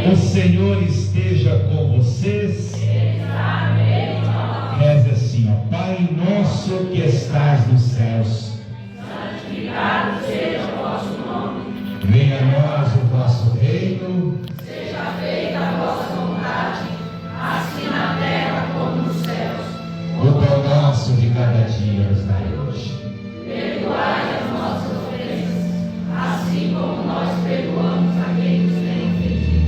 O Senhor esteja com vocês. Reze assim, ó. Pai nosso que estás nos céus, santificado seja o vosso nome. Venha a nós o vosso reino. Seja feita a vossa vontade, assim na terra como nos céus. O pão nosso de cada dia nos dai hoje. Perdoai as nossas ofensas, assim como nós perdoamos a quem nos tem ofendido.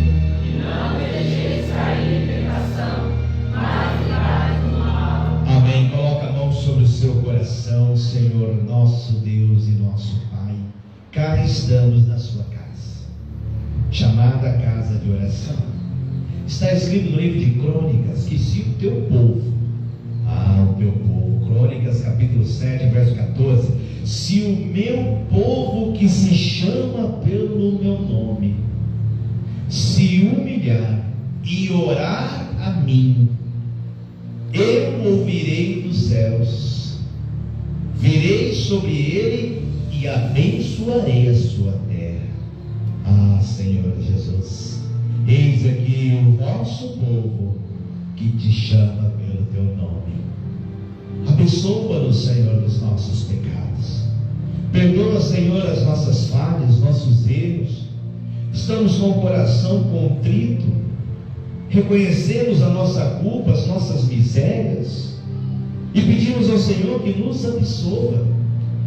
E não nos deixeis cair em tentação, mas livrai-nos do mal. Amém. Coloca a mão sobre o seu coração, Senhor, nosso Deus e nosso Pai. Cá estamos na sua casa, chamada casa de oração. Está escrito no livro de Crônicas que se o teu povo, o teu povo, Crônicas capítulo 7, verso 14, se o meu povo que se chama pelo meu nome se humilhar e orar a mim, eu ouvirei dos céus, virei sobre ele e abençoarei a sua terra. Senhor Jesus, eis aqui o vosso povo que te chama pelo teu nome. Abençoa-nos, Senhor, dos nossos pecados. Perdoa, Senhor, as nossas falhas, nossos erros. Estamos com o coração contrito, reconhecemos a nossa culpa, as nossas misérias, e pedimos ao Senhor que nos absolva.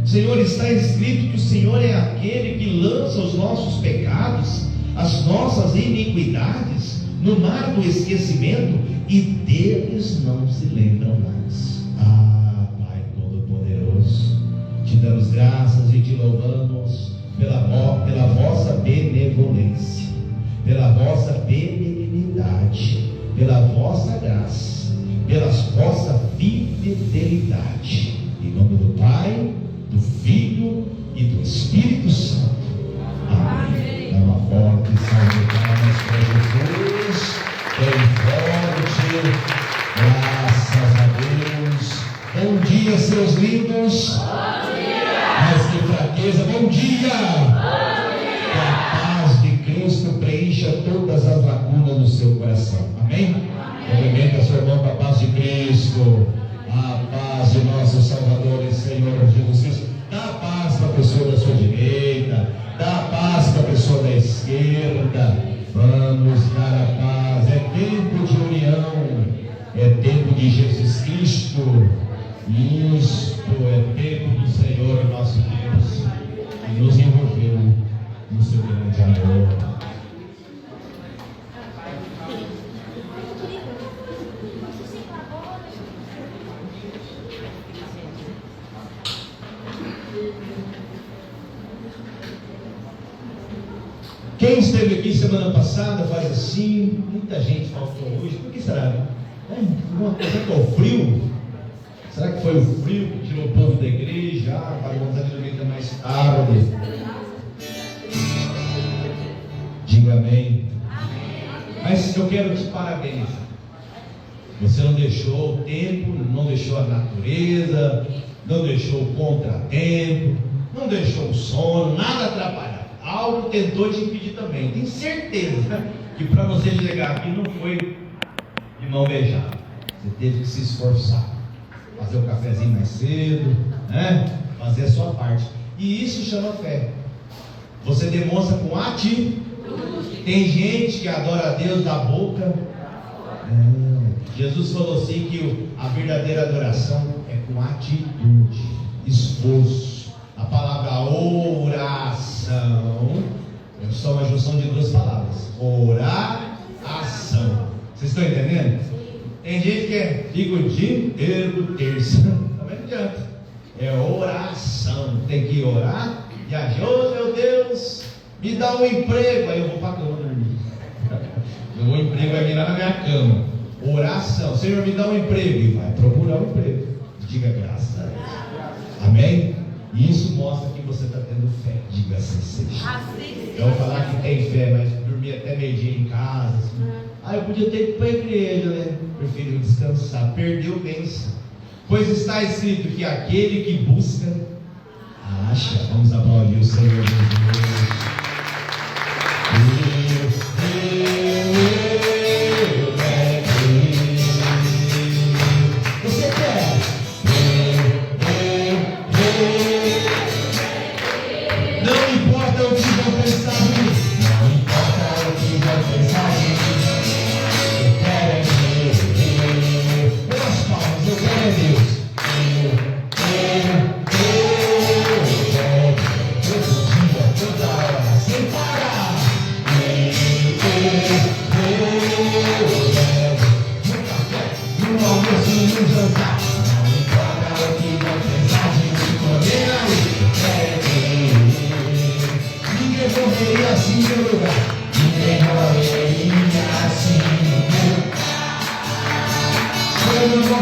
Senhor, está escrito que o Senhor é aquele que lança os nossos pecados, as nossas iniquidades no mar do esquecimento, e deles não se lembram mais. Pai Todo-Poderoso, te damos graças e te louvamos pela vossa benevolência, pela vossa benignidade, pela vossa graça, pela vossa fidelidade. Em nome do Pai, do Filho e do Espírito Santo. Amém. Dá uma forte salva de palmas para Jesus. Bem forte. Graças a Deus. Bom dia, seus lindos. Bom dia. Mas que fraqueza. Bom dia. Bom dia. Que a paz de Cristo preencha todas as lacunas do seu coração. Amém? Cumprimenta seu irmão com a paz de Cristo. A paz de nosso Salvador e Senhor Jesus Cristo. Dá paz para a pessoa da sua direita, dá paz para a pessoa da esquerda. Vamos dar a paz. É tempo de união, é tempo de Jesus Cristo. Isto é tempo do Senhor nosso Deus, que nos envolveu no seu grande amor. Quem esteve aqui semana passada faz assim. Muita gente faltou hoje. Por que será? Será que é o frio? Será que foi o frio que tirou o povo da igreja? Vai voltar de dormir até mais tarde. Diga amém. Mas eu quero te parabenizar. Você não deixou o tempo, não deixou a natureza, não deixou o contratempo, não deixou o sono, nada atrapalhar. Algo tentou te impedir também. Tenho certeza que para você chegar aqui não foi de mão beijada. Você teve que se esforçar, fazer o cafezinho mais cedo, né? Fazer a sua parte. E isso chama fé. Você demonstra com atitude. Tem gente que adora a Deus da boca. Jesus falou assim que a verdadeira adoração é com atitude, esforço. A palavra oração é só uma junção de duas palavras. Oração. Vocês estão entendendo? Tem gente que fica o dia inteiro do terço. Também não adianta. É oração. Tem que orar e agir. Oh, meu Deus, me dá um emprego. Aí eu vou para a cama dormir. O emprego vai virar na minha cama. Oração. Senhor, me dá um emprego. E vai procurar um emprego. Diga graças a Deus. Amém? E isso mostra que você está tendo fé. Diga assim seja. Eu vou falar que tem fé, mas dormir até meio-dia em casa. Assim. Eu podia ter ido para a igreja, né? Prefiro descansar. Perdeu bênção. Pois está escrito que aquele que busca, acha. Vamos aplaudir o Senhor Jesus.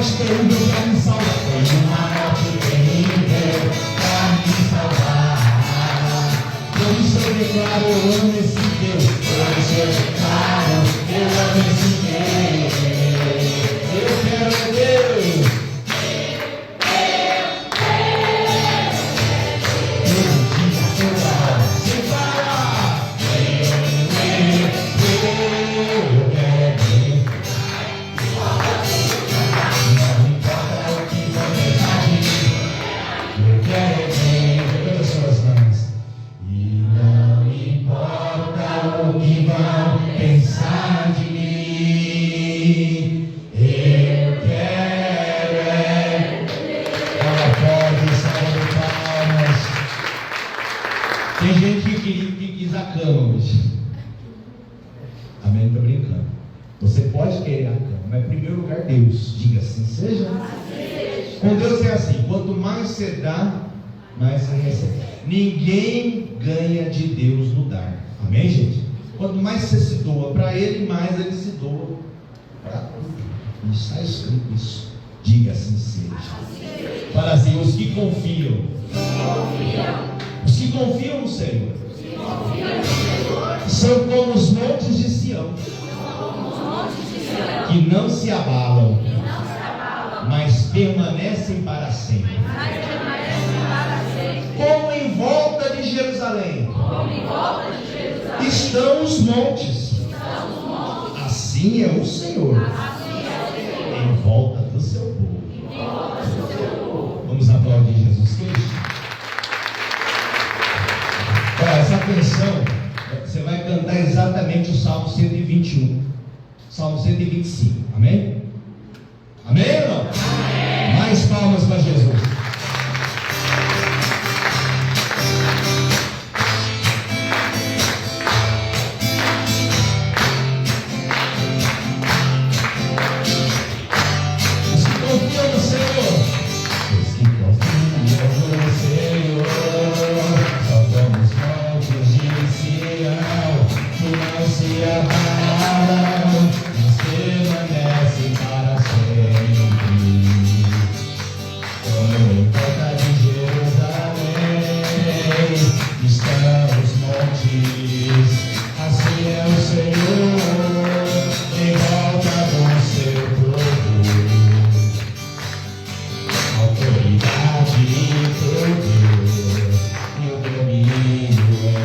morte terrível para me salvar. Foi uma morte terrível para me salvar. Por isso eu declaro, eu amo esse Deus. Por isso eu declaro, eu amo esse Deus. Eu quero Deus. Tem gente que quis a cama hoje. Amém? Estou brincando. Você pode querer a cama, mas em primeiro lugar Deus. Diga assim, seja. Com Deus é assim: quanto mais você dá, mais você recebe. Ninguém ganha de Deus no dar. Amém, gente? Quanto mais você se doa para Ele, mais Ele se doa para tudo. Está escrito isso. Diga assim, seja. Fala assim: os que confiam. Os que confiam no Senhor são como os montes de Sião, que não se abalam, mas permanecem para sempre. Como em volta de Jerusalém estão os montes, assim é o Senhor em volta do seu povo. Vamos aplaudir Jesus Cristo. Essa canção, você vai cantar exatamente o Salmo 121, Salmo 125, amém? Amém ou não? Amém. Mais palmas para Jesus. Os que confiam no Senhor, os que confiam no Senhor, só vamos que não se abalam, mas permanecem para sempre. Como em volta de Jerusalém estão os montes, assim é o Senhor em volta do seu povo. Autoridade e poder e o domínio em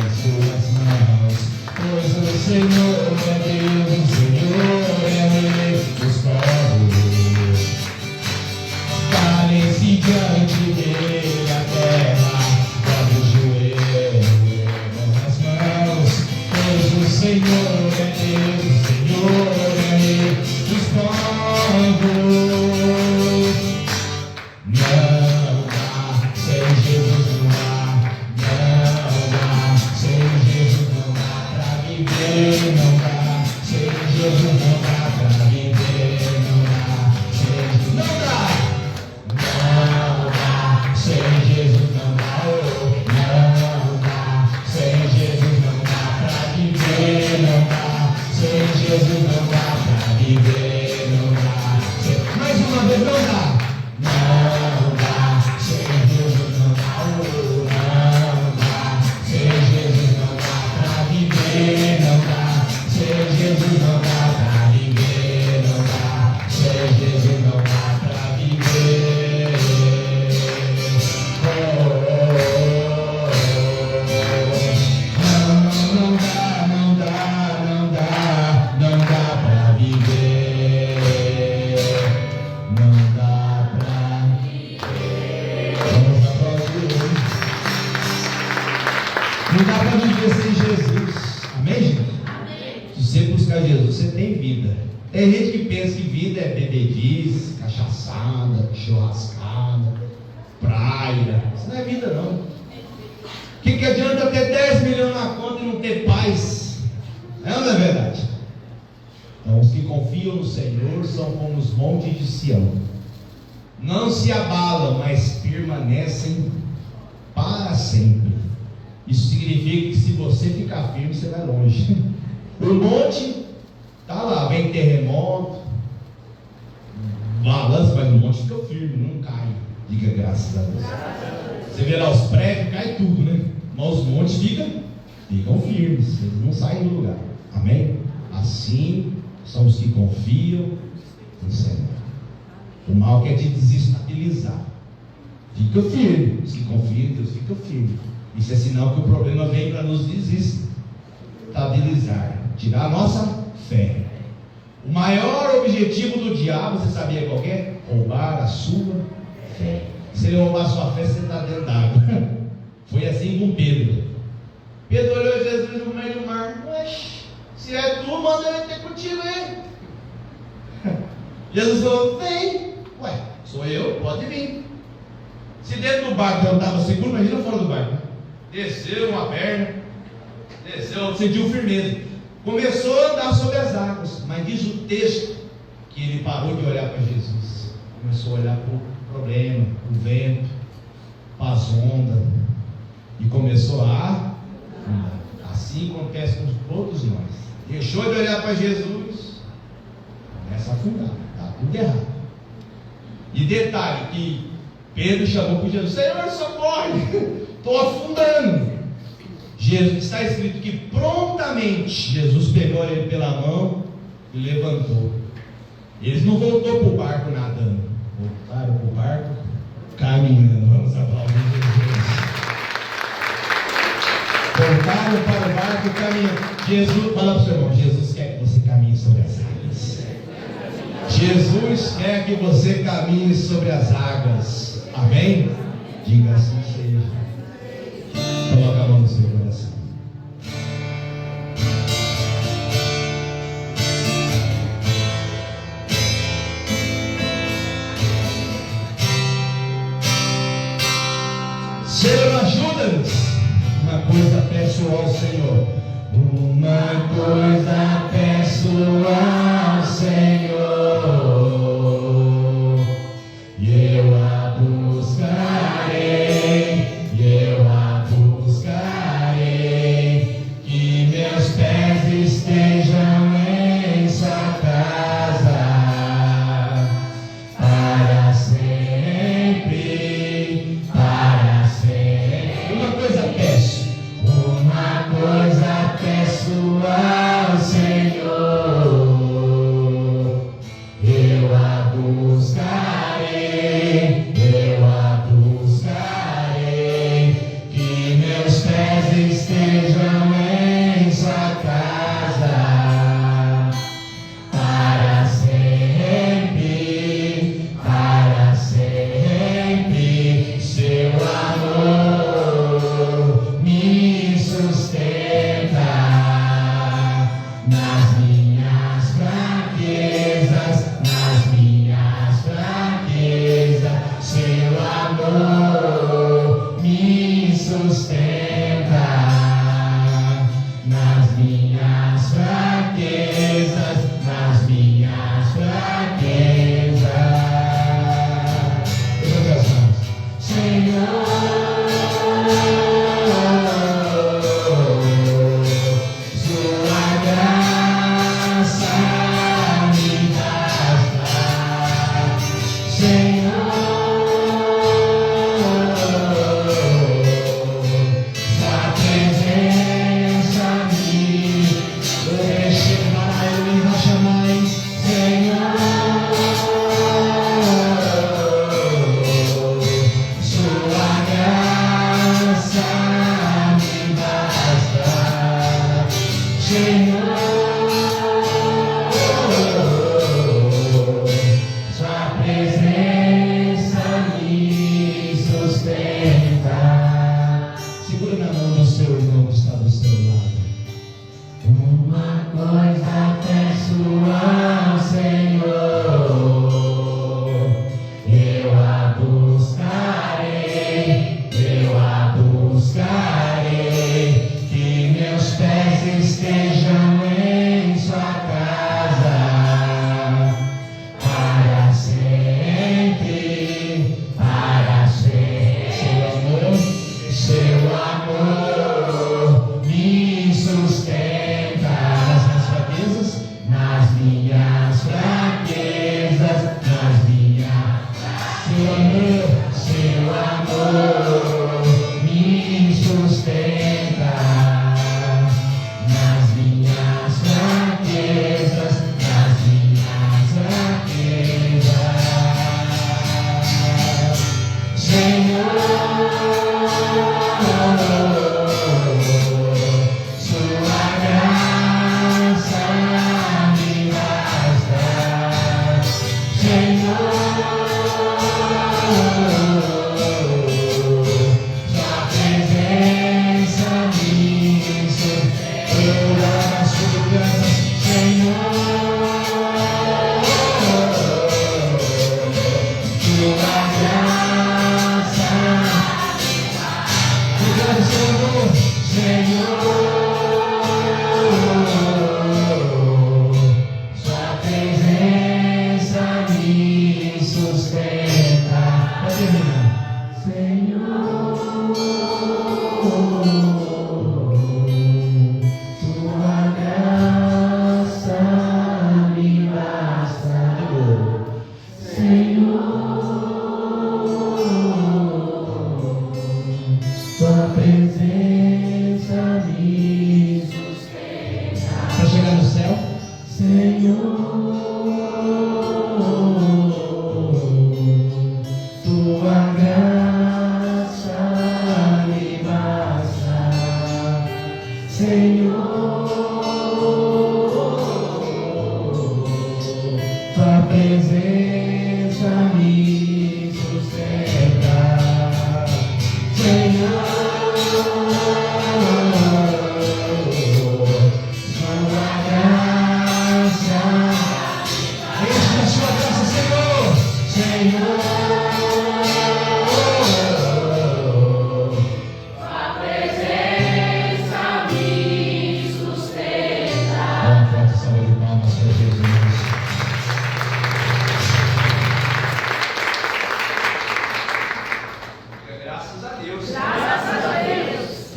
suas mãos. Pois o Senhor é Deus, o Senhor é Rei dos povos. Parem-se diante dele a terra, dobre o joelho, ergam as mãos. Pois o Senhor é Deus, o Senhor é Rei dos povos. Não dá, sem Jesus não há. Não dá, sem Jesus não dá pra viver. Não dá, sem Jesus não dá pra viver. Não dá, sem Jesus não dá. Não dá, sem Jesus não dá. Não dá, sem Jesus não dá pra viver. Não dá, sem Jesus não dá pra viver. Não dá, mais uma vez, não dá. Não dá, sem Jesus não dá. Não dá, sem Jesus não dá pra viver. Não dá, sem Jesus não dá pra viver. Não dá, sem Jesus não dá pra viver. Não dá, não dá, não dá, não dá pra viver. Não dá pra viver. Vamos aplaudir. Não dá para viver sem Jesus. Amém, gente? Amém. Se você buscar Jesus, você tem vida. Tem gente que pensa que vida é bebedice, cachaçada, churrascada, praia. Isso não é vida, não. O que adianta ter 10 milhões na conta e não ter paz? Não é verdade? Então, os que confiam no Senhor são como os montes de Sião. Não se abalam, mas permanecem para sempre. Isso significa que se você ficar firme, você vai longe. O monte está lá, vem terremoto, balança, mas monte fica firme, não cai. Diga graças a Deus. Você vê lá os prédios, cai tudo, né? Mas os montes ficam firmes, eles não saem do lugar. Amém? Assim são os que confiam no Senhor. O mal quer te desestabilizar. Fica firme. Os que confiam em Deus ficam firmes. Isso é sinal que o problema vem para nos desestabilizar, tirar a nossa fé. O maior objetivo do diabo, você sabia qual é? Roubar a sua fé. Se ele roubar a sua fé, você está dentro d'água. Foi assim com Pedro. Pedro olhou Jesus no meio do mar. Oxe, se é tu, manda ele ter contigo aí. Jesus falou: vem. Ué, sou eu, pode vir. Se dentro do barco eu estava seguro, imagina fora do barco, né? Desceu uma perna, desceu, sentiu firmeza, começou a andar sobre as águas. Mas diz o texto que ele parou de olhar para Jesus, começou a olhar para o problema, o vento, para as ondas, e começou a andar. Assim acontece com todos nós. Deixou de olhar para Jesus, começa a afundar, está tudo errado. E detalhe que Pedro chamou para Jesus: Senhor, socorre, estou afundando. Jesus, está escrito que prontamente Jesus pegou ele pela mão e levantou. Eles não voltou para o barco nadando, voltaram para o barco caminhando. Vamos aplaudir Jesus. Voltaram para o barco caminhando. Jesus, fala para o seu irmão: Jesus quer que você caminhe sobre as águas. Jesus quer que você caminhe sobre as águas. Amém? Diga assim seja. Coloca a mão no seu coração. Senhor, ajuda-nos. Uma coisa peço ao Senhor. Uma coisa peço ao Senhor, e eu a buscarei, que meus pés estejam em sua casa para sempre, para sempre. Uma coisa peço ao Senhor.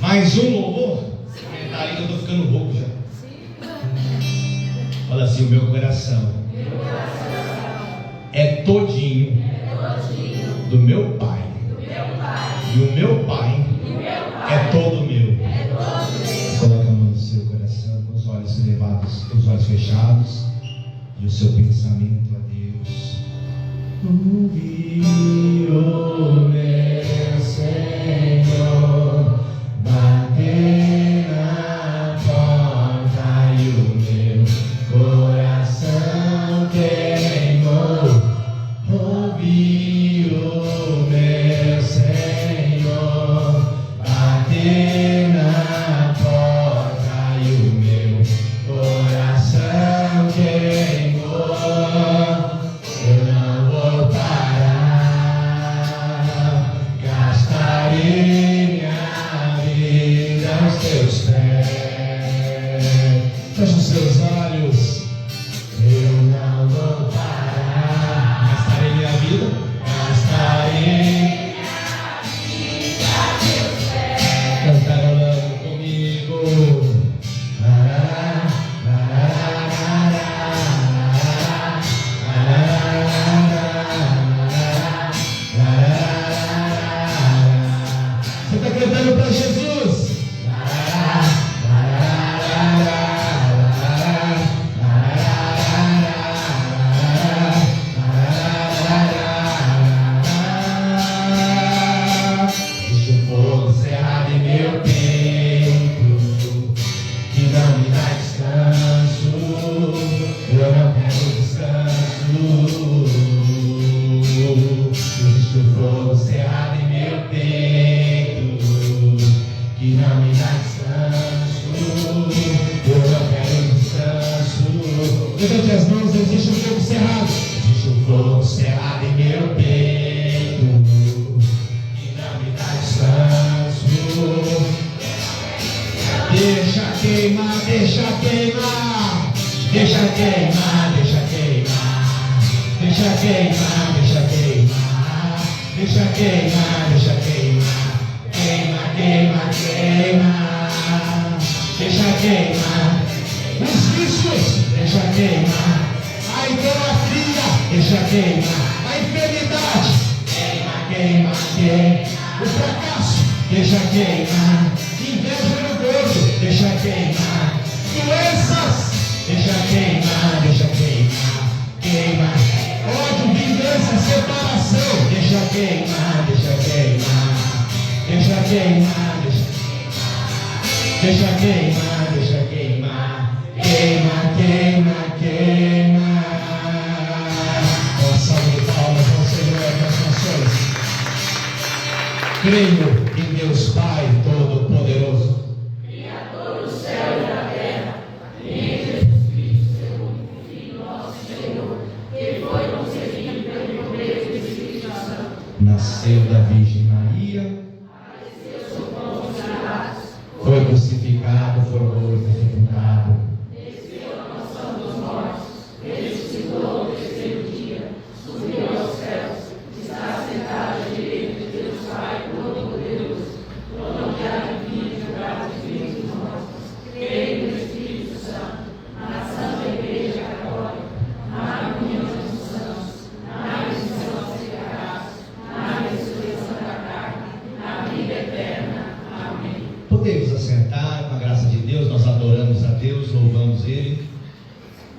Mais um louvor? Aí que eu estou ficando rouco já. Fala assim: o meu coração é todinho do meu Pai. E o meu Pai é todo meu. Coloque a mão no seu coração, os olhos elevados, os olhos fechados, e o seu pensamento a Deus. Ouvi o meu Senhor bater na porta e o meu coração queimou. Ouvi o meu Senhor bater na porta e o meu coração queimou. Eu não vou parar, gastarei minha vida aos teus pés. Feche os seus olhos. Eu não vou parar, gastarei minha vida, gastarei. Cantarolando comigo. Você está cantando para Jesus? Deixa o fogo cerrado em meu peito, que não me dá descanso. Eu não quero descanso. Deixa o fogo cerrado em meu peito, que não me dá descanso. Eu não quero descanso. Levante as mãos, existe um fogo cerrado. Existe um fogo cerrado em meu peito, que não me dá descanso. Deixa queimar, deixa queimar. Deixa queimar, deixa queimar. Deixa queimar, deixa queimar. Deixa queimar, deixa queimar. Queima, queima, queima. Deixa queimar os vícios, deixa queimar a idolatria, deixa queimar a enfermidade, queima, queima, queima o fracasso, deixa queimar inveja no corpo, deixa queimar doenças, deixa queimar, queima ódio, vingança, separação, deixa queimar, deixa queimar, deixa queimar, deixa queimar, deixa queimar, queima, queima, queima. Uma salva de palmas ao Senhor das nações. Creio em Deus Pai Todo-Poderoso, Criador do céu e da terra, e em Jesus Cristo, seu único Filho, nosso Senhor, que foi concebido pelo poder do Espírito Santo, nasceu da Virgem Maria, foi crucificado, foi morto e sepultado, desceu à mansão dos mortos, ressuscitou ao terceiro dia, subiu aos céus, está sentado à direita de Deus Pai Todo-Poderoso.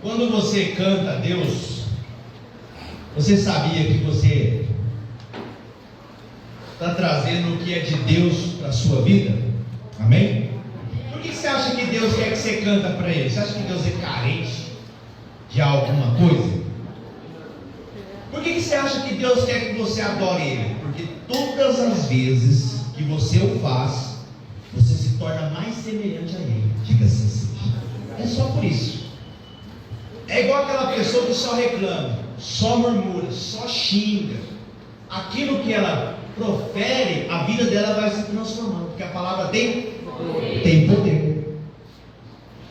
Quando você canta a Deus, você sabia que você está trazendo o que é de Deus para a sua vida? Amém? Por que você acha que Deus quer que você canta para Ele? Você acha que Deus é carente de alguma coisa? Por que você acha que Deus quer que você adore Ele? Porque todas as vezes que você o faz, você se torna mais semelhante a Ele. Diga assim seja. É só por isso. É igual aquela pessoa que só reclama, só murmura, só xinga. Aquilo que ela profere, a vida dela vai se transformando, porque a palavra tem poder.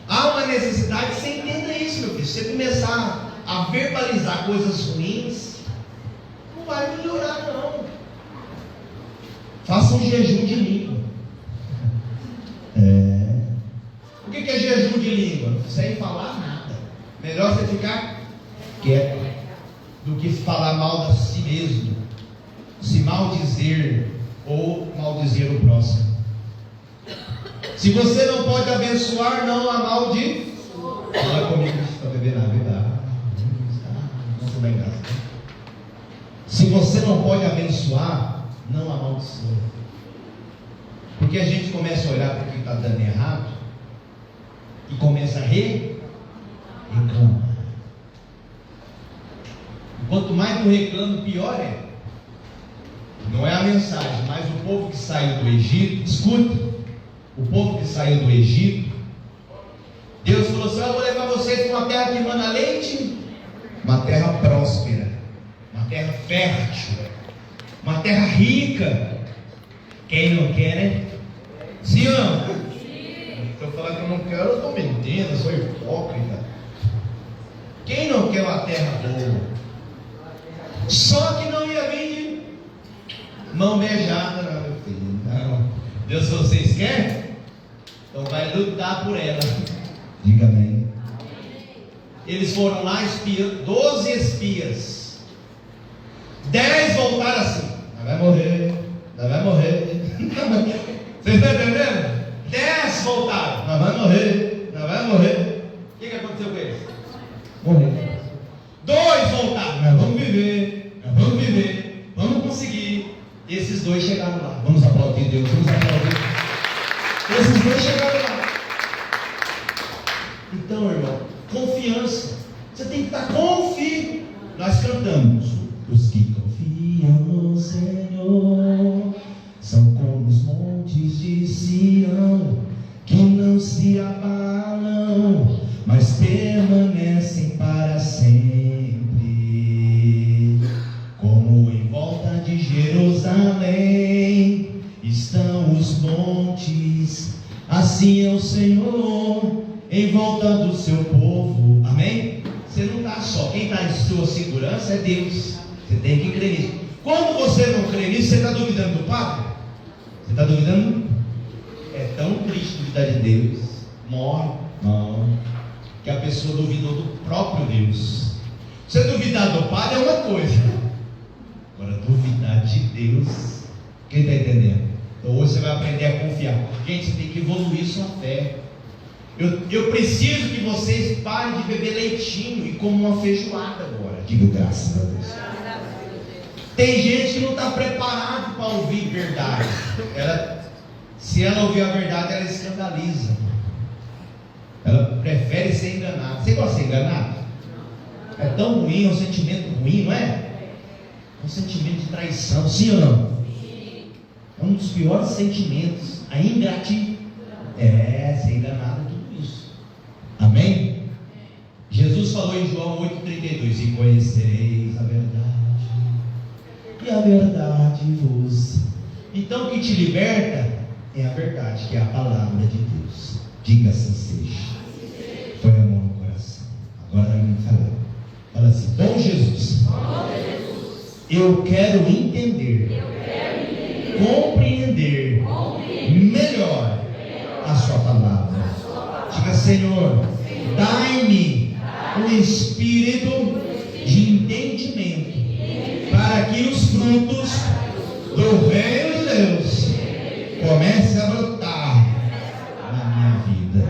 Há uma necessidade que você entenda isso, meu filho. Se você começar a verbalizar coisas ruins, não vai melhorar não. Faça um jejum de língua. O que é jejum de língua? Sem falar nada. Melhor você ficar quieto do que falar mal de si mesmo, se maldizer ou maldizer o próximo. Se você não pode abençoar, não amaldiçoe. Fala comigo, está bebendo água. Não sou bem graça. Se você não pode abençoar, não amaldiçoe. Porque a gente começa a olhar para o que está dando errado e começa a reclamar. Quanto mais tu reclama, pior é. Não é a mensagem, mas o povo que saiu do Egito, escuta, o povo que saiu do Egito, Deus falou assim: eu vou levar vocês para uma terra que manda leite, uma terra próspera, uma terra fértil, uma terra rica. Quem não quer, né? Sim ou não? Se eu falar que eu não quero, eu estou mentindo, eu sou hipócrita. Quem não quer uma terra boa? Só que não ia vir de mão beijada, não, meu filho. Não. Deus, se vocês querem, então vai lutar por ela. Diga amém. Eles foram lá, 12 espias. 10 voltaram assim: não vai morrer, não vai morrer. Vocês estão entendendo? 10 voltaram: não vai morrer, não vai morrer. O que aconteceu com eles? Morreram. 2 voltaram: nós vamos viver, nós vamos viver, vamos conseguir. Esses 2 chegaram lá. Vamos aplaudir Deus, vamos aplaudir. Esses 2 chegaram lá. Então, irmão, confiança. Você tem que estar confiante. Nós cantamos: os que confiam no Senhor são como os montes de Sião, que não se abalam, mas permanecem para sempre. Como em volta de Jerusalém estão os montes, assim é o Senhor em volta do seu povo. Amém? Você não está só. Quem está em sua segurança é Deus. Você tem que crer nisso. Quando você não crê nisso, você está duvidando do Padre? Você está duvidando? É tão triste duvidar de Deus. Morre. Não. Que a pessoa duvidou do próprio Deus. Você duvidar do Padre é uma coisa. Agora, duvidar de Deus, quem está entendendo? Então hoje você vai aprender a confiar. Gente, você tem que evoluir sua fé. Eu preciso que vocês parem de beber leitinho e comam uma feijoada agora. Digo graças a Deus. Tem gente que não está preparado para ouvir verdade. Se ela ouvir a verdade, ela escandaliza. Ela prefere ser enganada. Você gosta de ser enganado? É tão ruim, é um sentimento ruim, não é? É um sentimento de traição, sim ou não? É um dos piores sentimentos. A ingratidão. Ser enganado é tudo isso. Amém? Jesus falou em João 8,32: e conhecereis a verdade, e a verdade vos. Então o que te liberta é a verdade, que é a palavra de Deus. Diga assim seja. Põe a mão no coração. Agora me fala assim: bom Jesus, eu quero entender, compreender melhor a sua palavra. Diga: Senhor, dai-me um espírito de entendimento, para que os frutos do reino de Deus comecem a brotar na minha vida.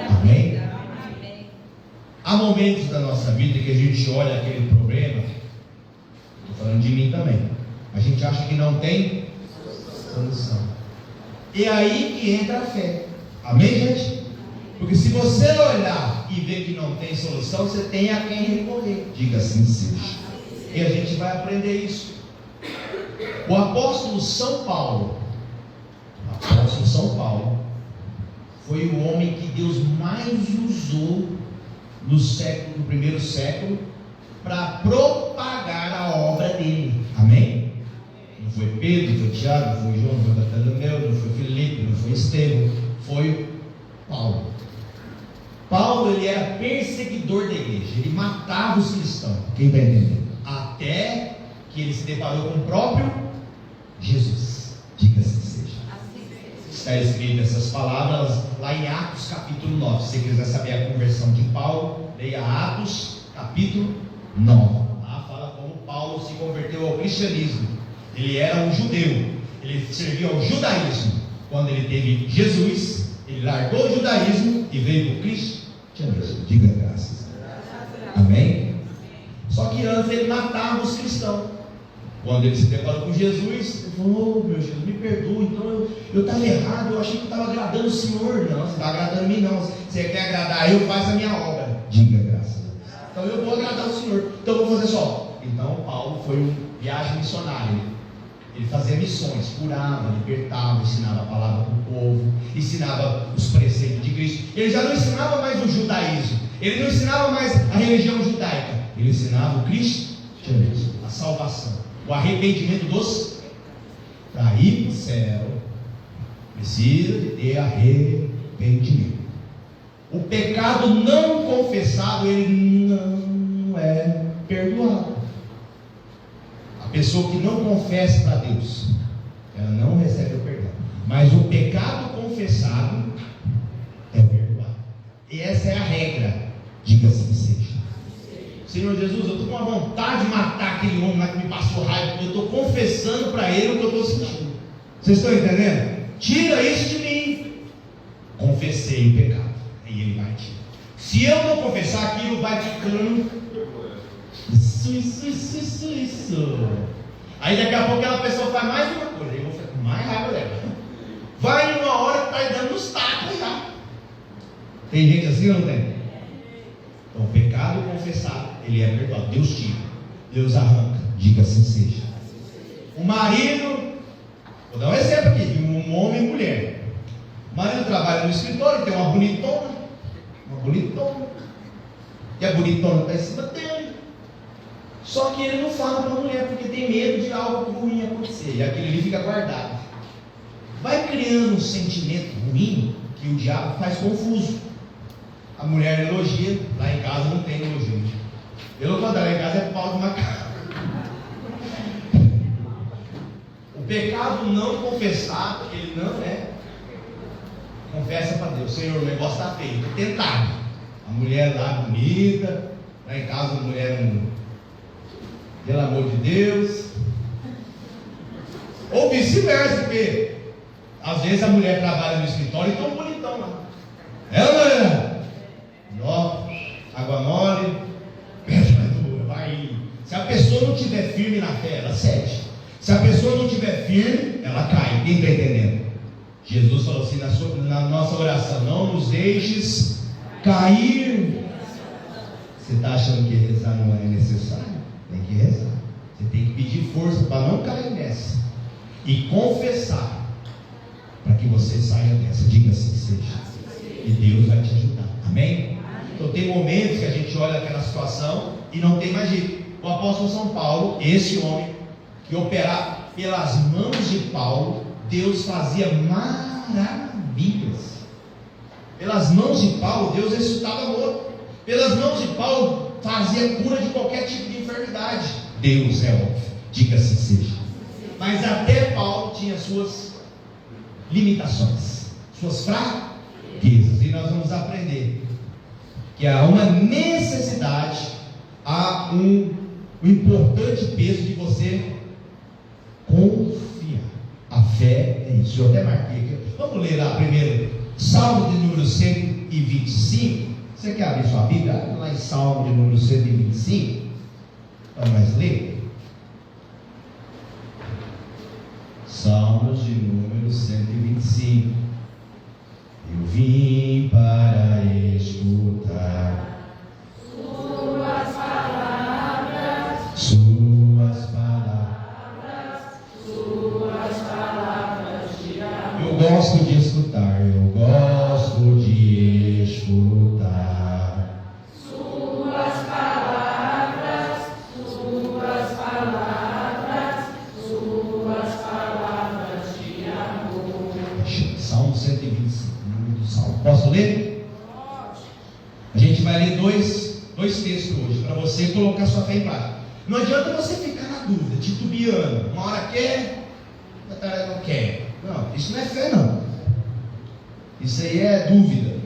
Amém? Há momentos da nossa vida que a gente olha aquele problema, estou falando de mim também, a gente acha que não tem solução. E aí que entra a fé. Amém, gente? Porque se você olhar e ver que não tem solução, você tem a quem recorrer. Diga assim seja. E a gente vai aprender isso. O apóstolo São Paulo, foi o homem que Deus mais usou no primeiro século para propagar a obra dele. Amém? Não foi Pedro, não foi Tiago, não foi João, não foi Bartolomeu, não foi Filipe, não foi Estevão, foi Paulo. Paulo, ele era perseguidor da igreja, ele matava os cristãos. Quem está entendendo? Até que ele se deparou com o próprio Jesus. Diga assim seja. Está escrito essas palavras lá em Atos capítulo 9. Se você quiser saber a conversão de Paulo, leia Atos capítulo 9. Lá fala como Paulo se converteu ao cristianismo. Ele era um judeu, ele serviu ao judaísmo. Quando ele teve Jesus, ele largou o judaísmo e veio para o cristianismo. Diga graças. Amém? Só que antes ele matava os cristãos. Quando ele se deparou com Jesus, ele falou: oh, meu Jesus, me perdoa, então eu estava errado, eu achei que eu estava agradando o Senhor. Não, você está agradando a mim não. Você quer agradar eu, faz a minha obra. Diga graças a Deus. Então eu vou agradar o Senhor, então eu vou fazer só. Então Paulo foi um viagem missionária. Ele fazia missões, curava, libertava, ensinava a palavra para o povo, ensinava os preceitos de Cristo. Ele já não ensinava mais o judaísmo, ele não ensinava mais a religião judaica, ele ensinava o cristianismo, a salvação, o arrependimento dos. Para ir para o céu, precisa de ter arrependimento. O pecado não confessado, ele não é perdoado. A pessoa que não confessa para Deus, ela não recebe o perdão. Mas o pecado confessado é perdoado. E essa é a regra. Diga assim seja. Senhor Jesus, eu estou com uma vontade de matar aquele homem lá que me passou raiva, porque eu estou confessando para ele o que eu estou sentindo. Vocês estão entendendo? Tira isso de mim. Confessei o pecado. Aí ele vai tirar. Se eu não confessar, aquilo vai ficando. Isso. Aí daqui a pouco aquela pessoa faz mais uma coisa, aí eu vou ficar com mais raiva dela. Vai numa hora que está dando nos tacos já. Tem gente assim ou não tem? Então o pecado confessado, ele é perdoado. Deus tira, Deus arranca. Diga assim seja. O marido, vou dar um exemplo aqui, de um homem e mulher. O marido trabalha no escritório, tem uma bonitona, e a bonitona está em cima dele. Só que ele não fala para a mulher, porque tem medo de algo ruim acontecer, e aquilo ali fica guardado. Vai criando um sentimento ruim, que o diabo faz confuso. A mulher elogia, lá em casa não tem elogio. Pelo contrário, lá em casa é pau de macaco. O pecado não confessado, ele não é. Confessa para Deus: Senhor, o negócio está feio, estou tentado. A mulher lá bonita, lá em casa a mulher não. Pelo amor de Deus. Ou vice-versa, porque às vezes a mulher trabalha no escritório e tão bonitão lá. Ela, ó, água mole, vai. Se a pessoa não estiver firme na fé, ela cede. Se a pessoa não estiver firme, ela cai. Quem está entendendo? Jesus falou assim na nossa oração: não nos deixes cair. Você está achando que rezar não é necessário? Tem que rezar. Você tem que pedir força para não cair nessa. E confessar para que você saia dessa. Diga assim seja. E Deus vai te ajudar. Amém? Então tem momentos que a gente olha aquela situação e não tem mais jeito. O apóstolo São Paulo, esse homem que operava pelas mãos de Paulo, Deus fazia maravilhas. Pelas mãos de Paulo, Deus ressuscitava morto. Pelas mãos de Paulo, fazia cura de qualquer tipo de enfermidade. Deus é óbvio. Diga assim seja. Mas até Paulo tinha suas limitações, suas fraquezas. E nós vamos aprender que há uma necessidade, há um importante peso de você confiar. A fé é isso. Eu até marquei aqui. Vamos ler lá primeiro Salmo de número 125. Você quer abrir sua Bíblia? Lá em Salmo de número 125. Vamos mais ler? Salmos de número 125. Eu vim para escutar Suas palavras, Suas palavras. Suas palavras de amor. Eu gosto de escutar, eu gosto de escutar. Suas palavras, Suas palavras, Suas palavras de amor. Salmo 125, número do Salmo. Posso ler? A gente vai ler dois textos hoje, para você colocar sua fé em prática. Não adianta você ficar na dúvida, titubeando. Uma hora quer, outra hora não quer. Não, isso não é fé não. Isso aí é dúvida.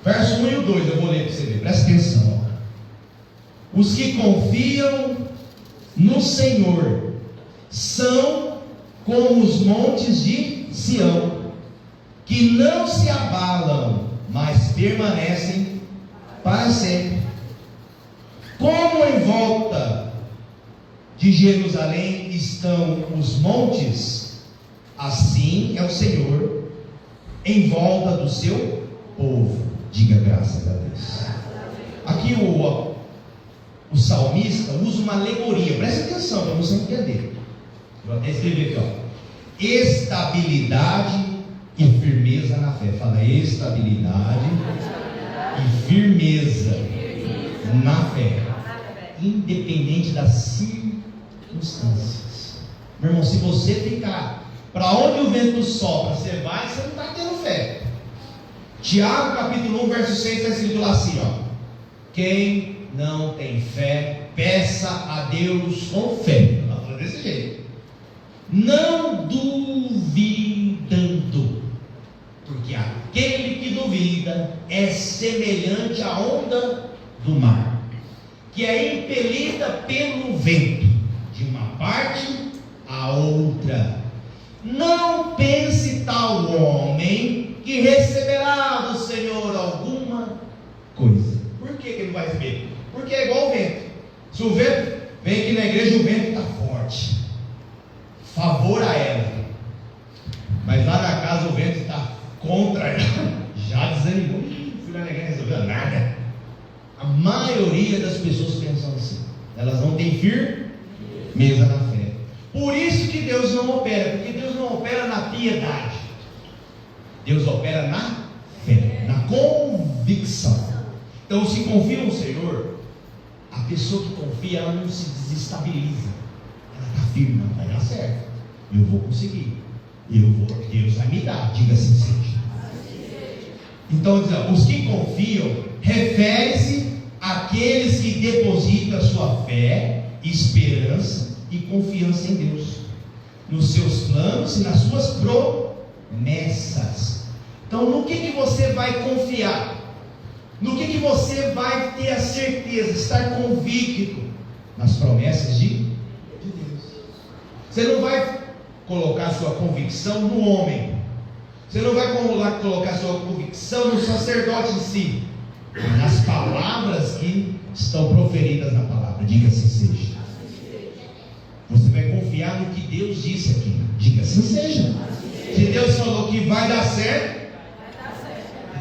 Verso 1 e o 2 eu vou ler para você ver, presta atenção. Os que confiam no Senhor são como os montes de Sião, que não se abalam, mas permanecem para sempre. Como em volta de Jerusalém estão os montes, assim é o Senhor em volta do seu povo. Diga graças a Deus. Aqui o salmista usa uma alegoria, presta atenção para você entender. Eu até escrevi aqui, estabilidade e firmeza na fé. Fala, estabilidade e firmeza na fé, independente das circunstâncias. Meu irmão, se você ficar para onde o vento sopra, você não está tendo fé. Tiago capítulo 1 verso 6 está escrito lá assim, quem não tem fé, peça a Deus com fé. Ela fala desse jeito, não duvidando, porque aquele que duvida é semelhante à onda do mar, que é impelida pelo vento de uma parte a outra. Não pense tal homem que receberá do Senhor alguma coisa. Por que ele não vai receber? Porque é igual o vento. Se o vento vem aqui na igreja, o vento está forte, favor a ela, mas lá na casa o vento está contra ela, já desanimou. Fui lá na igreja, não resolveu nada. A maioria das pessoas pensam assim, elas não têm firmeza na fé. Por isso que Deus não opera, porque Deus não opera na piedade, Deus opera na fé, na convicção. Então, se confia no Senhor, a pessoa que confia, ela não se desestabiliza, ela está firme, não vai dar certo, eu vou conseguir, Deus vai me dar, diga assim seja. Então, os que confiam, refere-se àqueles que depositam a sua fé, esperança e confiança em Deus, nos seus planos e nas suas promessas. Então, no que você vai confiar? No que você vai ter a certeza, estar convicto? Nas promessas de Deus. Você não vai colocar sua convicção no homem, você não vai colocar sua convicção no sacerdote em si, mas nas palavras que estão proferidas na palavra. Diga assim seja. Você vai confiar no que Deus disse aqui. Diga assim seja. Se Deus falou que vai dar certo,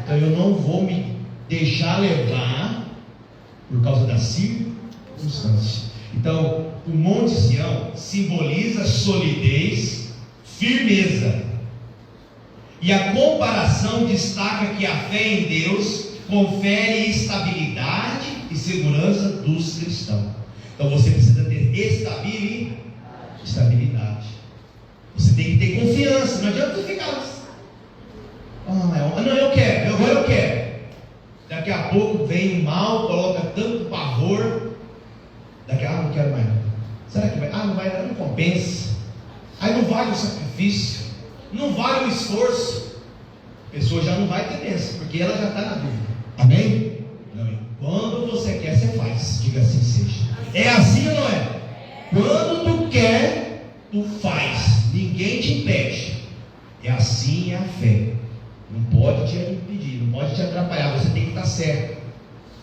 então eu não vou me deixar levar por causa das circunstâncias. Então, o Monte Sião simboliza solidez, firmeza. E a comparação destaca que a fé em Deus confere estabilidade e segurança dos cristãos. Então você precisa ter estabilidade. Você tem que ter confiança. Não adianta você ficar não, eu quero, agora eu quero. Daqui a pouco vem o mal, coloca tanto pavor. Daqui a pouco não quero mais. Será que vai? Não vai, não compensa. Aí não vale o sacrifício, não vale o esforço. A pessoa já não vai ter bênção, porque ela já está na dúvida. Amém? Não, quando você quer, você faz. Diga assim seja. É assim ou não é? Quando tu quer, tu faz. Ninguém te impede. É assim a fé. Não pode te impedir, não pode te atrapalhar. Você tem que estar certo.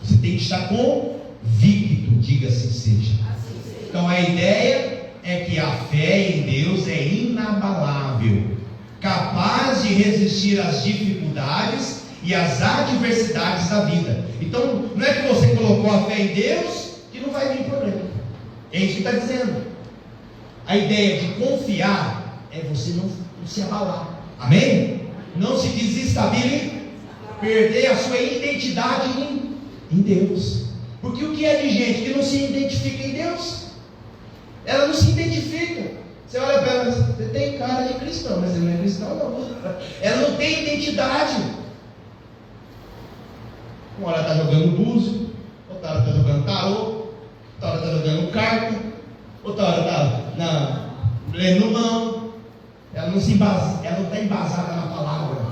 Você tem que estar convicto, diga assim seja. Então a ideia é que a fé em Deus é inabalável, capaz de resistir às dificuldades e às adversidades da vida. Então não é que você colocou a fé em Deus que não vai vir problema. É isso que está dizendo. A ideia de confiar é você não se abalar. Amém? Não se desestabilize, perder a sua identidade em Deus. Porque o que é de gente que não se identifica em Deus? Ela não se identifica. Você olha para ela, você tem cara de cristão, mas você não é cristão não. Ela não tem identidade. Uma hora está jogando búzio, outra hora está jogando tarô, outra hora está jogando carta, outra hora está lendo mão. Ela não está embasada na palavra.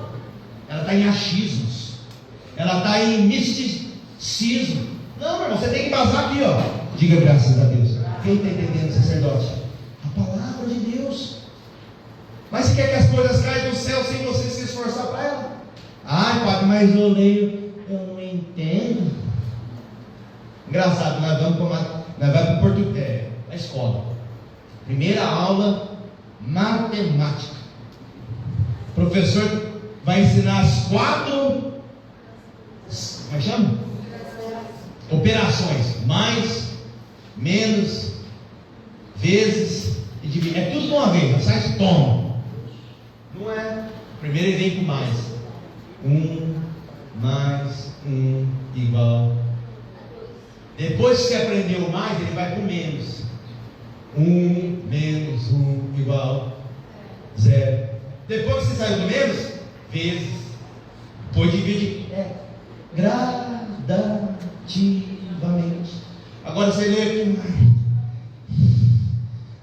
Ela está em achismos. Ela está em misticismo. Não, meu irmão, você tem que embasar aqui, ó. Diga graças a Deus. Quem está entendendo, sacerdote? A palavra de Deus. Mas você quer que as coisas caiam do céu sem você se esforçar para ela? Ai, padre, mas eu leio, eu não entendo. Engraçado, nós vamos para português, a escola. Primeira aula, matemática. O professor vai ensinar as 4, como é que chama? Operações: mais, menos, vezes e dividir. É tudo de uma vez, não sai toma. Não é. Primeiro ele vem com mais. 1 mais 1 igual. Depois que você aprendeu mais, ele vai com menos. 1 menos 1 igual 0. Depois que você saiu do menos, vezes. Depois divide. Gradativamente. Agora você lê aqui.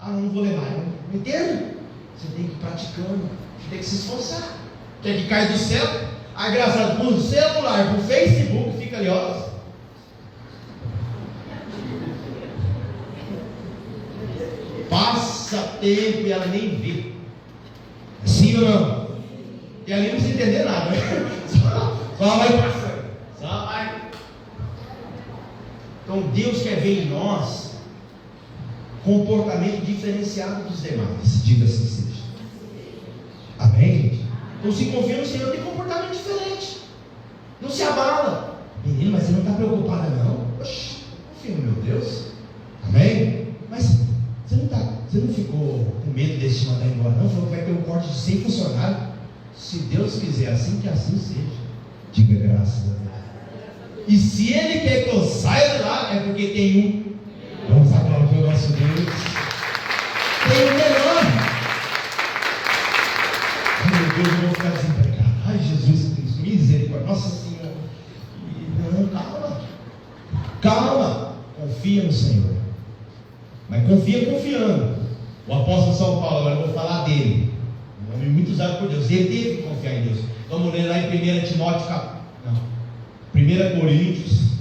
Não vou levar. Não entende? Você tem que ir praticando. Você tem que se esforçar. Quer que caia do céu? Aí, graças a Deus, pro celular, pro Facebook, fica ali, ó. Passa tempo e ela nem vê. Sim ou não? E ali não precisa entender nada, né? Só vai passando. Só vai. Então Deus quer ver em nós comportamento diferenciado dos demais. Diga assim seja. Amém, gente? Então se confia no Senhor, tem comportamento diferente. Não se abala. Menino, mas você não está preocupada não? Oxi, confia no meu Deus. Amém? Mas você não ficou com medo desse te mandar embora não? Falou que vai ter um corte de 100 funcionários. Se Deus quiser assim, que assim seja. Diga graças a Deus. E se Ele quer que eu saia de lá, é porque tem vamos aplaudir o nosso Deus. Tem o melhor. Meu Deus, eu vou ficar desempregado. Ai, Jesus Cristo, misericórdia. Nossa Senhora. Não, calma. Calma. Confia no Senhor. Mas confia confiando. O apóstolo São Paulo, agora eu vou falar dele. Um homem muito usado por Deus. Ele teve que confiar em Deus. Vamos ler lá em 1 Timóteo, 1 Coríntios,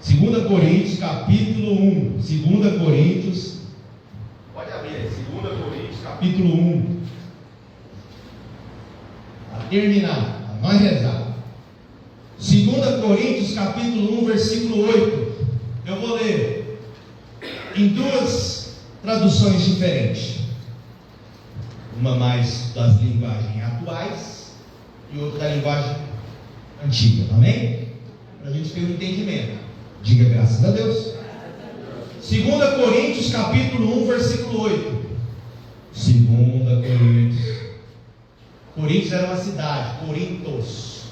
2 Coríntios, capítulo 1. 2 Coríntios, pode abrir aí, 2 Coríntios, capítulo 1. Para terminar, para nós rezar. 2 Coríntios, capítulo 1, versículo 8. Eu vou ler em duas traduções diferentes. Uma mais das linguagens atuais e outra da linguagem antiga, amém? Para a gente ter um entendimento. Diga graças a Deus. 2 Coríntios capítulo 1, versículo 8. 2 Coríntios. Coríntios era uma cidade, Corintos.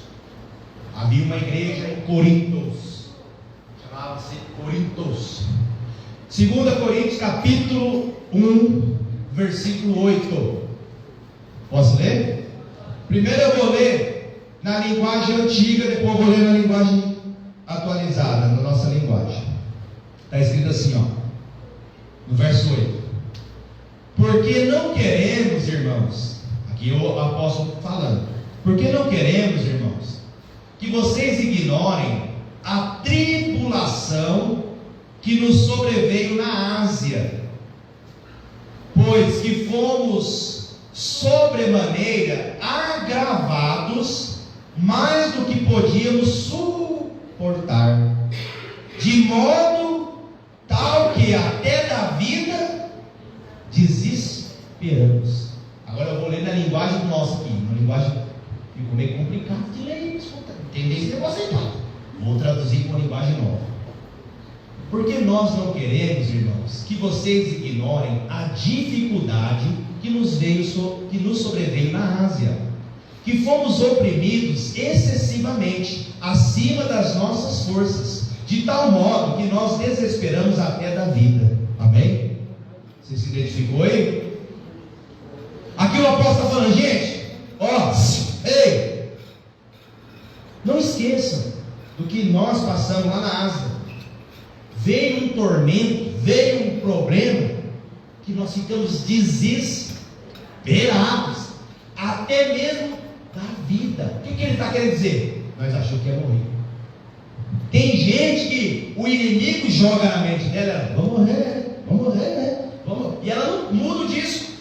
Havia uma igreja em Corintos. Chamava-se Corintos. 2 Coríntios capítulo 1, versículo 8. Posso ler? Primeiro eu vou ler na linguagem antiga, depois eu vou ler na linguagem atualizada, na nossa linguagem. Está escrito assim, ó, no verso 8. Porque não queremos, irmãos, aqui o apóstolo falando, porque não queremos, irmãos, que vocês ignorem a tribulação que nos sobreveio na Ásia, pois que fomos sobremaneira agravados mais do que podíamos suportar. de modo tal que até da vida desesperamos. Agora eu vou ler na linguagem nossa aqui, uma linguagem que ficou meio complicado de ler, entender esse negócio aí não. Vou traduzir com a linguagem nova. Porque nós não queremos, irmãos, que vocês ignorem a dificuldade que nos sobreveio na Ásia, que fomos oprimidos excessivamente, acima das nossas forças, de tal modo que nós desesperamos até da vida. Amém? Você se identificou aí? Aqui o apóstolo está falando, gente, ei, não esqueçam do que nós passamos lá na Ásia. Veio um tormento, veio um problema, que nós ficamos desesperados, até mesmo da vida. O que ele está querendo dizer? Nós achamos que ia morrer. Tem gente que o inimigo joga na mente dela, vamos morrer, vamos. E ela não muda disso.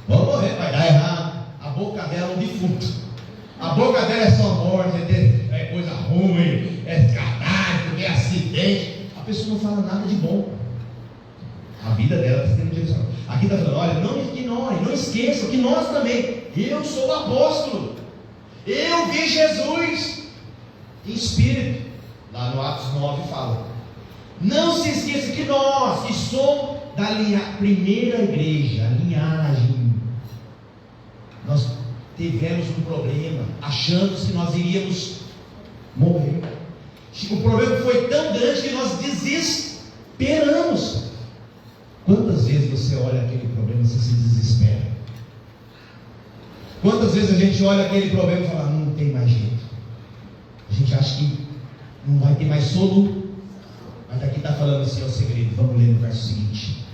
Vamos morrer, vai dar errado. A boca dela é um defunto. A boca dela é só morte, é coisa ruim, é catástrofe, é acidente. A pessoa não fala nada de bom. A vida dela está sendo direcionada. Aqui está falando, olha, não ignorem, não esqueçam que nós também, eu sou o apóstolo, eu vi Jesus em espírito. Lá no Atos 9 fala, não se esqueça que nós, que somos da primeira igreja, a linhagem, nós tivemos um problema, achando que nós iríamos morrer. O problema foi tão grande que nós desesperamos. Quantas vezes você olha aquele problema e você se desespera? Quantas vezes a gente olha aquele problema e fala, não tem mais jeito, a gente acha que não vai ter mais solução. Mas aqui está falando assim, é o segredo. Vamos ler no verso seguinte.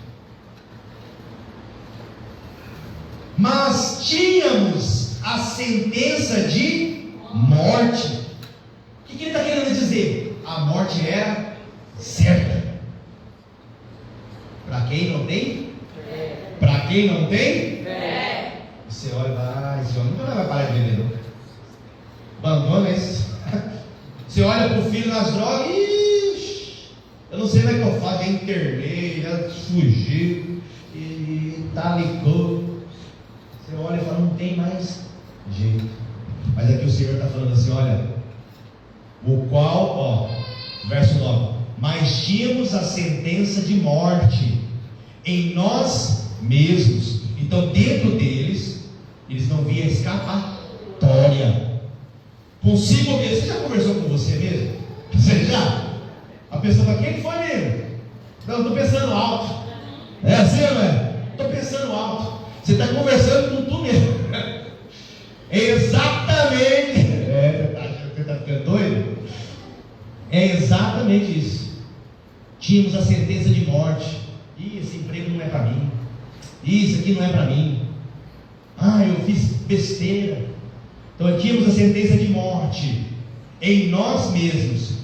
Mas tínhamos a sentença de morte. O que ele está querendo dizer? A morte era certa. Para quem não tem? Para quem não tem? Você olha e fala, esse homem nunca vai parar de beber, não. Abandona esse. Você olha para o filho nas drogas, eu não sei como é que eu faço, já internei, já fugiu, e talicou. Você olha e fala, não tem mais jeito. Mas aqui o Senhor está falando assim, olha, o qual, verso 9, mas tínhamos a sentença de morte em nós mesmos. Então dentro deles, eles não viam escapatória. Consigo mesmo. Você já conversou com você mesmo? Você já? A pessoa fala, quem foi mesmo? Não, estou pensando alto. É assim, não é? Estou pensando alto. Você está conversando com tu mesmo. Exatamente. Você está ficando doido? É exatamente isso. Tínhamos a sentença de morte. Esse emprego não é para mim. Isso aqui não é para mim. Eu fiz besteira. Então tínhamos a sentença de morte em nós mesmos.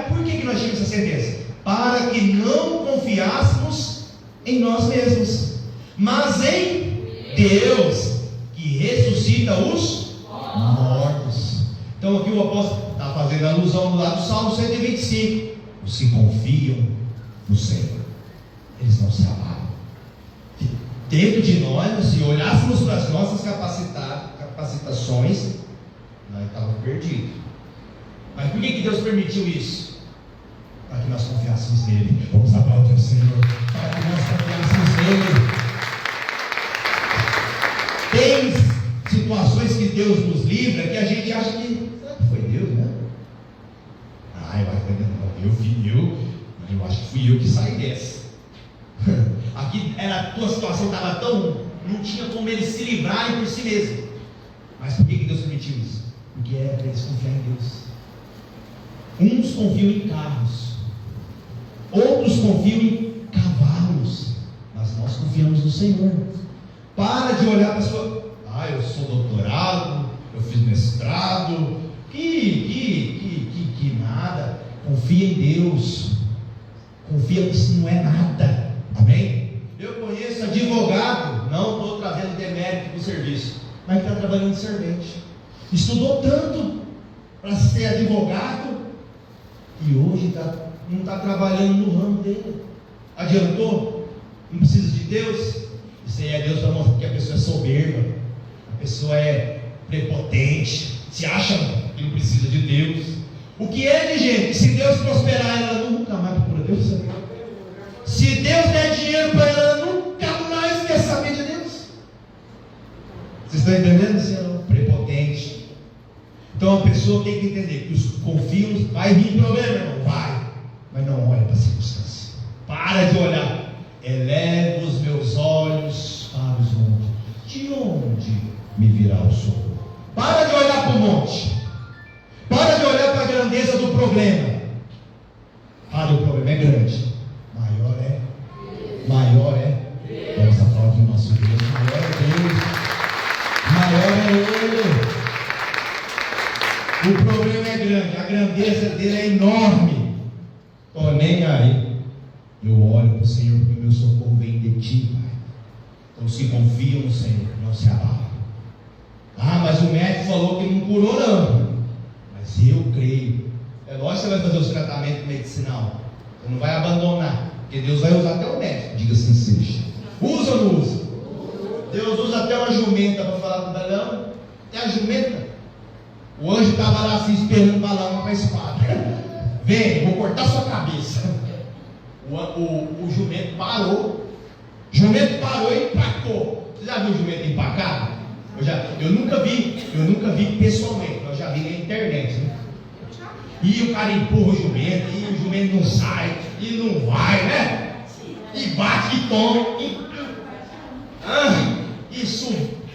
Por que nós tínhamos essa sentença? Para que não confiássemos em nós mesmos, mas em Deus, que ressuscita os mortos. Então aqui o apóstolo está fazendo alusão lá do Salmo 125. Os que confiam no Senhor, eles não se abalam. Dentro de nós, se olhássemos para as nossas capacitações, nós estávamos perdidos. Mas por que Deus permitiu isso? Para que nós confiássemos nele. Vamos aplaudir o Senhor. Para que nós confiássemos nele. Tem situações que Deus nos livra que a gente acha que, será que foi Deus, né? Eu acho que fui eu que saí dessa. Aqui a tua situação estava tão, não tinha como eles se livrarem por si mesmo. Mas por que Deus permitiu isso? Porque é para eles confiarem em Deus. Uns confiam em carros, outros confiam em cavalos, mas nós confiamos no Senhor. Para de olhar para a sua, eu sou doutorado, eu fiz mestrado, que nada. Confia em Deus. Confia que isso não é nada. Amém? Eu conheço advogado, não estou trazendo demérito para o serviço, mas está trabalhando de servente. Estudou tanto para ser advogado e hoje não está trabalhando no ramo dele. Adiantou? Não precisa de Deus? Isso aí é Deus para mostrar que a pessoa é soberba, a pessoa é prepotente, se acha que não precisa de Deus. O que é de gente? Se Deus prosperar, ela nunca mais procura Deus. Se Deus der dinheiro para ela nunca mais quer saber de Deus. Vocês estão entendendo, senhor? Prepotente. Então a pessoa tem que entender que os confios, vai vir problema, irmão? Vai. Mas não olha para a circunstância. Para de olhar. Eleva os meus olhos para os montes. De onde me virá o socorro? Para de olhar para o monte. Para de olhar para a grandeza do problema. O problema é grande. Maior é. Vamos aplaudir o nosso Deus. Maior é Deus. Maior é Ele. O problema é grande. A grandeza dele é enorme. Estou nem aí. Eu olho para o Senhor porque meu socorro vem de ti, Pai. Então se confia no Senhor, não se abala. Mas o médico falou que não curou, não. Mas eu creio. É lógico que você vai fazer os tratamentos medicinal. Você não vai abandonar. Porque Deus vai usar até o médico. Diga assim seja. Usa ou não usa? Deus usa até uma jumenta para falar com o Balaão. Até a jumenta. O anjo estava lá assim esperando o Balaão com a espada. Vem, vou cortar sua cabeça. O jumento parou. O jumento parou e empacou. Você já viu o jumento empacado? Eu nunca vi pessoalmente. Eu já vi na internet, né? E o cara empurra o jumento, e o jumento não sai, e não vai, né? E bate, e toma, e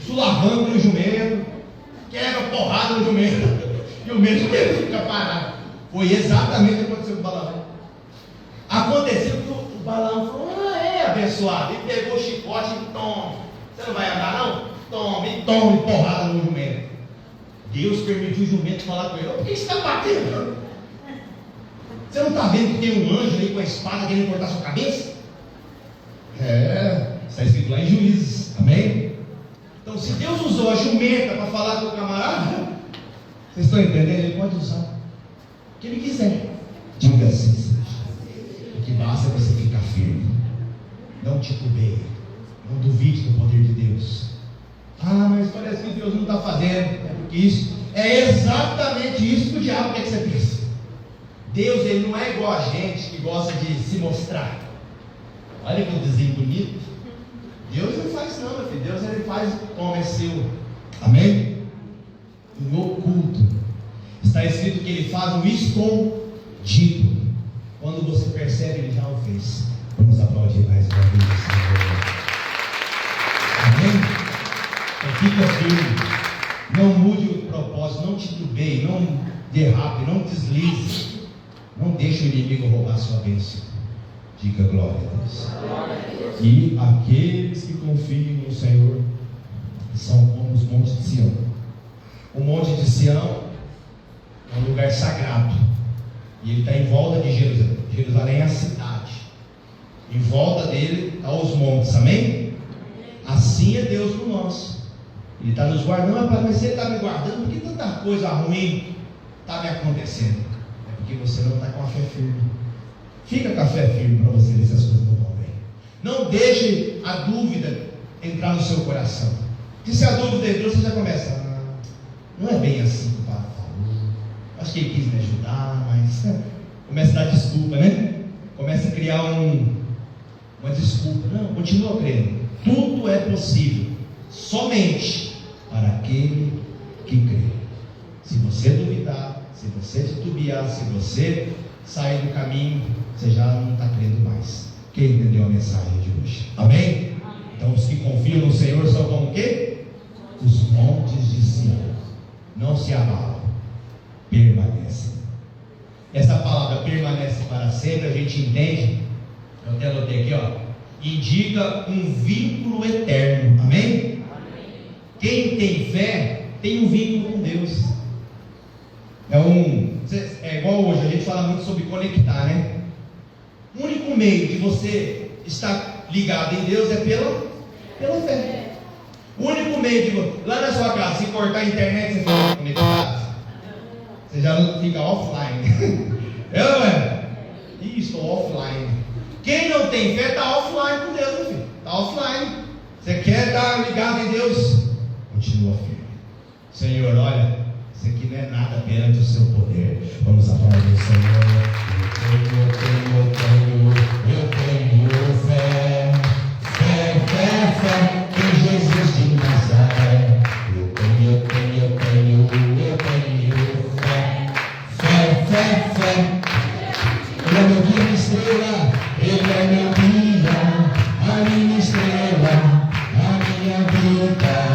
sulavando no jumento, quebra porrada no jumento, e o mesmo jumento fica parado. Foi exatamente o que aconteceu com o Balaão. Aconteceu que o Balaão falou: abençoado, e pegou o chicote e toma. Você não vai andar, não? Toma, e porrada no jumento. Deus permitiu o jumento falar com ele: por que você está batendo? Você não está vendo que tem um anjo aí com a espada querendo cortar sua cabeça? Está escrito lá em Juízes, amém? Então, se Deus usou a jumenta para falar com o camarada, vocês estão entendendo? Ele pode usar o que ele quiser. Diga assim seja. O que basta é você ficar firme. Não titubeie. Não duvide do poder de Deus. Mas parece que Deus não está fazendo. É porque isso é exatamente isso que o diabo quer que você pense. Deus, ele não é igual a gente que gosta de se mostrar. Olha que desenho bonito. Deus não faz não, meu filho. Deus, ele faz como é seu. Amém? No oculto está escrito que ele faz um escondido. Quando você percebe, ele já o fez. Vamos aplaudir mais uma vez o Senhor. Amém? Fica firme, não mude o propósito, não titubeie, não derrape, não deslize, não deixe o inimigo roubar sua bênção. Diga glória a Deus. E aqueles que confiam no Senhor são como os montes de Sião. O monte de Sião é um lugar sagrado e ele está em volta de Jerusalém. Jerusalém é a cidade, em volta dele estão os montes, amém? Assim é Deus no nosso. Ele está nos guardando. Mas se Ele está me guardando, por que tanta coisa ruim está me acontecendo? É porque você não está com a fé firme. Fica com a fé firme para você ver se as coisas não vão bem. Não deixe a dúvida entrar no seu coração. Porque se a dúvida entrou, você já começa: não é bem assim que o Pai falou. Acho que Ele quis me ajudar, mas começa a dar desculpa, né? Começa a criar uma desculpa. Não, continua crendo. Tudo é possível somente para aquele que crê. Se você duvidar, se você titubear, se você sair do caminho, você já não está crendo mais. Quem entendeu a mensagem de hoje? Amém? Então os que confiam no Senhor são como o quê? Os montes de Sião. Não se abalam, permanecem. Essa palavra permanece para sempre, a gente entende, eu até anotei aqui, indica um vínculo eterno. Amém? Quem tem fé tem um vínculo com Deus. É igual hoje, a gente fala muito sobre conectar, né? O único meio de você estar ligado em Deus é pela fé. O único meio de lá na sua casa, se cortar a internet, você fica conectado. Você já não fica offline. É ou não é? aqui, estou offline. Quem não tem fé está offline com Deus, meu filho. Está offline. Você quer estar ligado em Deus? Continua firme. Senhor, olha, isso aqui não é nada perante o seu poder. Vamos aplaudir o Senhor. Eu tenho fé. Fé, fé, fé em Jesus de Nazaré. Eu tenho fé. Fé, fé, fé. Ele é meu guia, minha estrela. Ele é meu guia, a minha estrela, a minha vida.